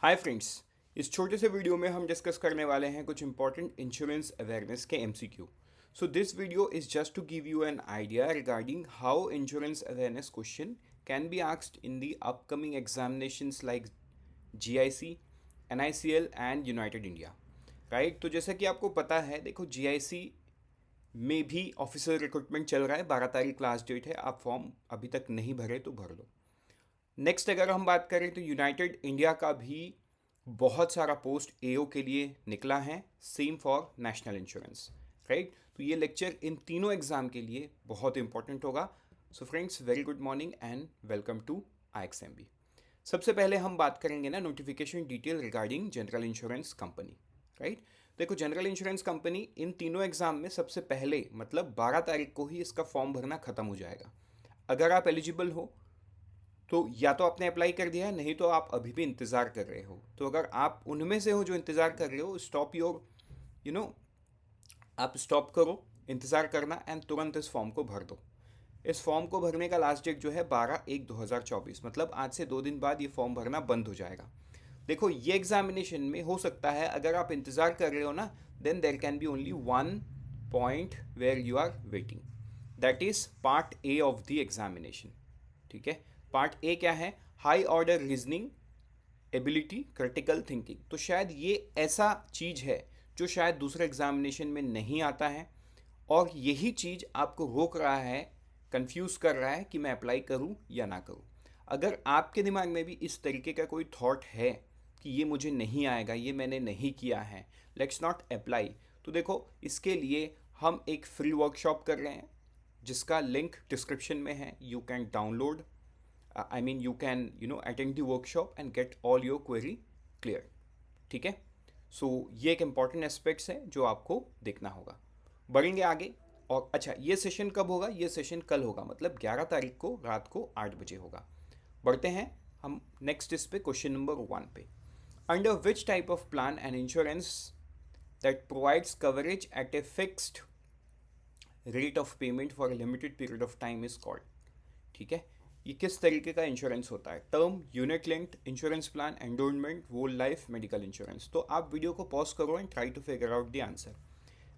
Hi friends. इस छोटे से वीडियो में हम डिस्कस करने वाले हैं कुछ इंपॉर्टेंट इंश्योरेंस अवेयरनेस के MCQ. So this video is just to give you an idea regarding how insurance awareness question can be asked in the upcoming examinations like GIC, NICL and United India. Right, तो जैसा कि आपको पता है, देखो GIC में भी officer recruitment चल रहा है। 12 तारीख लास्ट डेट है। आप फॉर्म अभी तक नहीं भरे तो भर लो। नेक्स्ट अगर हम बात करें तो यूनाइटेड इंडिया का भी बहुत सारा पोस्ट एओ के लिए निकला है। Same for national insurance. Right, तो ये लेक्चर इन तीनों एग्जाम के लिए बहुत इंपॉर्टेंट होगा। So friends, very good morning and welcome to IXMB। सबसे पहले हम बात करेंगे ना notification detail regarding general insurance company. Right, देखो जनरल इंश्योरेंस कंपनी इन तीनों एग्जाम में सबसे पहले मतलब 12 तारीख को ही इसका फॉर्म भरना खत्म हो जाएगा। अगर आप एलिजिबल हो तो या तो आपने अप्लाई कर दिया है, नहीं तो आप अभी भी इंतज़ार कर रहे हो। तो अगर आप उनमें से हो जो इंतज़ार कर रहे हो, स्टॉप योर यू नो आप स्टॉप करो इंतज़ार करना एंड तुरंत इस फॉर्म को भर दो। इस फॉर्म को भरने का लास्ट डेट जो है 12/1/2024, मतलब आज से 2 दिन बाद ये फॉर्म भरना बंद हो जाएगा। देखो ये एग्जामिनेशन में हो सकता है अगर आप इंतज़ार कर रहे हो ना, then there can be only one point where you are waiting, that is part A of the examination. ठीक है, पार्ट ए क्या है? High order reasoning ability critical thinking. तो शायद ये ऐसा चीज़ है जो शायद दूसरे एग्जामिनेशन में नहीं आता है, और यही चीज़ आपको रोक रहा है, कंफ्यूज कर रहा है कि मैं अप्लाई करूं या ना करूं। अगर आपके दिमाग में भी इस तरीके का कोई थॉट है कि ये मुझे नहीं आएगा, ये मैंने नहीं किया है, लेट्स नॉट अप्लाई, तो देखो इसके लिए हम एक फ्री वर्कशॉप कर रहे हैं जिसका लिंक डिस्क्रिप्शन में है। You can download, I mean you can attend the workshop and get all your query clear। ठीक है, सो ये एक इम्पॉर्टेंट एस्पेक्ट्स है जो आपको देखना होगा। बढ़ेंगे आगे। और अच्छा, ये सेशन कब होगा? ये सेशन कल होगा, मतलब 11 तारीख को रात को 8 बजे होगा। बढ़ते हैं हम नेक्स्ट इस पे क्वेश्चन नंबर 1 पे। Under which type of plan and insurance that provides coverage at a fixed rate of payment for a limited period of time is called. ठीक है, ये किस तरीके का इंश्योरेंस होता है? Term, unit linked insurance plan, endorsement, whole life, medical insurance. तो आप वीडियो को पॉज करो and try to figure out the answer.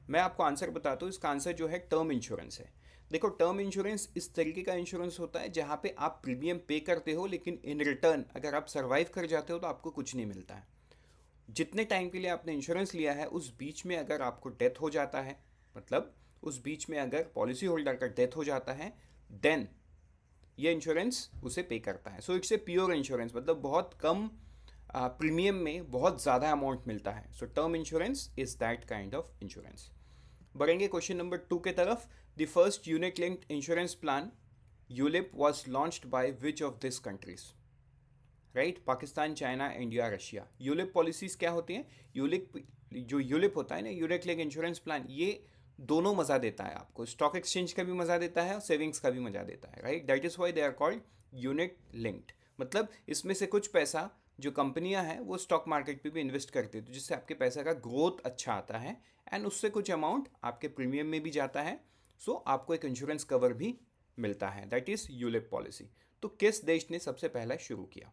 मैं आपको आंसर बताता हूँ। इसका आंसर जो है टर्म इंश्योरेंस है। देखो टर्म इंश्योरेंस इस तरीके का इंश्योरेंस होता है जहाँ पे आप प्रीमियम पे करते हो, लेकिन इन रिटर्न अगर आप सर्वाइव कर जाते हो तो आपको कुछ नहीं मिलता है। जितने टाइम के लिए आपने इंश्योरेंस लिया है उस बीच में अगर आपको डेथ हो जाता है, मतलब उस बीच में अगर पॉलिसी होल्डर का डेथ हो जाता है, देन ये इंश्योरेंस उसे पे करता है। So it's a pure insurance, मतलब बहुत कम प्रीमियम में बहुत ज़्यादा अमाउंट मिलता है। So term insurance is that kind of insurance. बढ़ेंगे क्वेश्चन नंबर 2 के तरफ। The first unit linked insurance plan ULIP was launched by which of this countries? Right, Pakistan, China, India, Russia. ULIP policies क्या होती हैं? ULIP, जो ULIP होता है ना, यूनिट लिंक इंश्योरेंस प्लान, ये दोनों मज़ा देता है आपको। स्टॉक एक्सचेंज का भी मज़ा देता है और सेविंग्स का भी मज़ा देता है। Right, that is why they are called unit linked. मतलब इसमें से कुछ पैसा जो कंपनियां हैं वो स्टॉक मार्केट पे भी इन्वेस्ट करती है, तो जिससे आपके पैसे का ग्रोथ अच्छा आता है एंड उससे कुछ अमाउंट आपके प्रीमियम में भी जाता है। सो आपको एक इंश्योरेंस कवर भी मिलता है, दैट इज़ यूलिप पॉलिसी। तो किस देश ने सबसे पहला शुरू किया?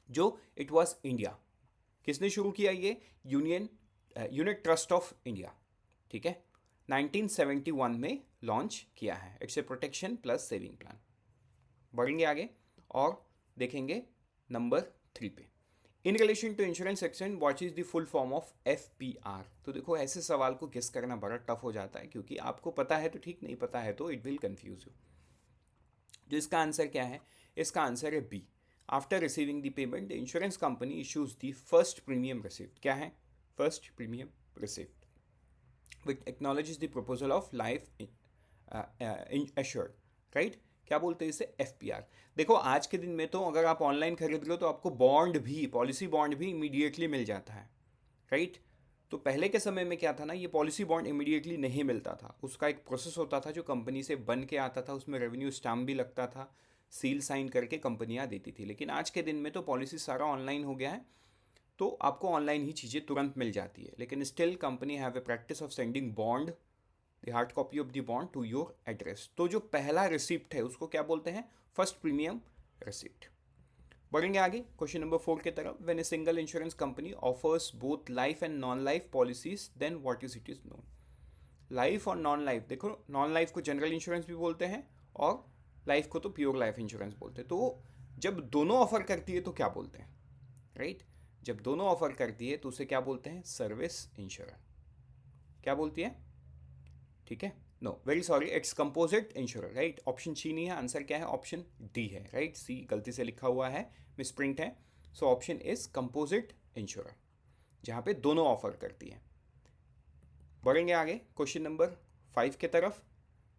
जो इट वाज इंडिया। किसने शुरू किया ये? Union Unit Trust of India. ठीक है, 1971 में लॉन्च किया है। It's a protection plus saving plan. बढ़ेंगे आगे और देखेंगे नंबर 3 पे। In relation to insurance section what is the full form of FPR? तो देखो ऐसे सवाल को गेस करना बड़ा टफ हो जाता है, क्योंकि आपको पता है तो ठीक, नहीं पता है तो इट विल कंफ्यूज यू। जो इसका आंसर क्या है? इसका आंसर है B. After receiving the payment the insurance company issues the first premium receipt. क्या है? First premium receipt which acknowledges the proposal of life assured. Right, क्या बोलते हैं इसे? FPR। देखो आज के दिन में तो अगर आप ऑनलाइन खरीद रहे हो तो आपको बॉन्ड भी, पॉलिसी बॉन्ड भी इमीडिएटली मिल जाता है। राइट, तो पहले के समय में क्या था ना, ये पॉलिसी बॉन्ड इमीडिएटली नहीं मिलता था। उसका एक प्रोसेस होता था जो कंपनी से बन के आता था, उसमें रेवेन्यू स्टाम्प भी लगता था, सील साइन करके कंपनियां देती थी। लेकिन आज के दिन में तो पॉलिसी सारा ऑनलाइन हो गया है, तो आपको ऑनलाइन ही चीज़ें तुरंत मिल जाती है। लेकिन still company have a practice of sending bond, the hard copy of the bond to your address. तो जो पहला रिसिप्ट है उसको क्या बोलते हैं? First premium receipt. बढ़ेंगे आगे क्वेश्चन नंबर 4 की तरफ. When a single insurance company offers both life and non life policies then what is it is known. Life और नॉन लाइफ, देखो नॉन लाइफ को जनरल इंश्योरेंस भी बोलते हैं और लाइफ को तो प्योर लाइफ इंश्योरेंस बोलते हैं. तो जब दोनों ऑफर करती है तो क्या बोलते हैं, राइट? जब दोनों ऑफर करती है तो उसे क्या बोलते हैं? Service insurance. क्या बोलती है? ठीक है, no very sorry, it's composite insurance, right? Option C नहीं है, आंसर क्या है? ऑप्शन डी है, राइट? सी गलती से लिखा हुआ है, मिसप्रिंट है. So option is composite insurance, जहाँ पे दोनों ऑफर करती है. बढ़ेंगे आगे क्वेश्चन नंबर 5 की तरफ.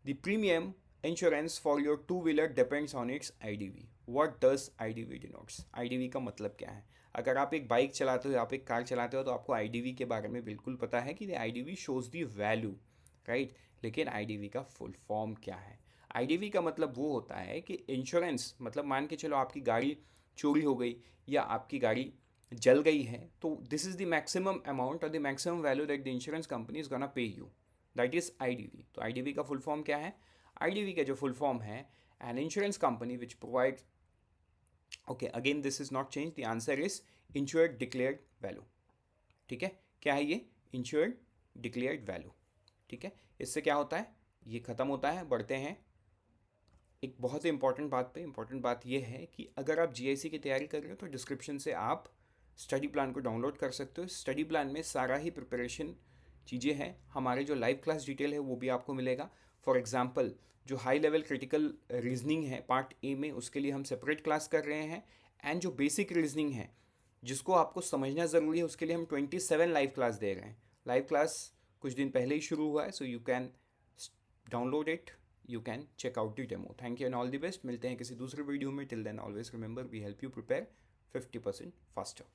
The premium insurance for your two wheeler depends on it's IDV. What does IDV denotes? IDV का मतलब क्या है? अगर आप एक बाइक चलाते हो, आप एक कार चलाते हो, तो आपको आईडीवी के बारे में बिल्कुल पता है कि IDV shows the value, right? लेकिन आईडीवी का फुल फॉर्म क्या है? आईडीवी का मतलब वो होता है कि इंश्योरेंस, मतलब मान के चलो आपकी गाड़ी चोरी हो गई या आपकी गाड़ी जल गई है, तो this is the maximum amount और the maximum value that the insurance company is gonna pay you, that is IDV. तो आईडीवी का फुल फॉर्म क्या है? आईडीवी का जो फुल फॉर्म है, an insurance company which provide, okay again this is not change, the answer is insured declared value. ठीक है, क्या है ये? Insured declared value. ठीक है, इससे क्या होता है? ये खत्म होता है. बढ़ते हैं एक बहुत ही इंपॉर्टेंट बात पे. इंपॉर्टेंट बात ये है कि अगर आप जीआईसी की तैयारी कर रहे हो तो डिस्क्रिप्शन से आप स्टडी प्लान को डाउनलोड कर सकते हो. स्टडी प्लान में सारा ही प्रिपरेशन चीज़ें हैं. हमारे जो लाइव क्लास डिटेल है वो भी आपको मिलेगा. फॉर एग्जांपल जो हाई लेवल क्रिटिकल रीजनिंग है पार्ट ए में, उसके लिए हम सेपरेट क्लास कर रहे हैं. एंड जो बेसिक रीजनिंग है जिसको आपको समझना ज़रूरी है, उसके लिए हम 27 लाइव क्लास दे रहे हैं. लाइव क्लास कुछ दिन पहले ही शुरू हुआ है, so you can download it, you can check out the demo. Thank you and all the best. मिलते हैं किसी दूसरे वीडियो में. Till then always remember we help you prepare 50% faster.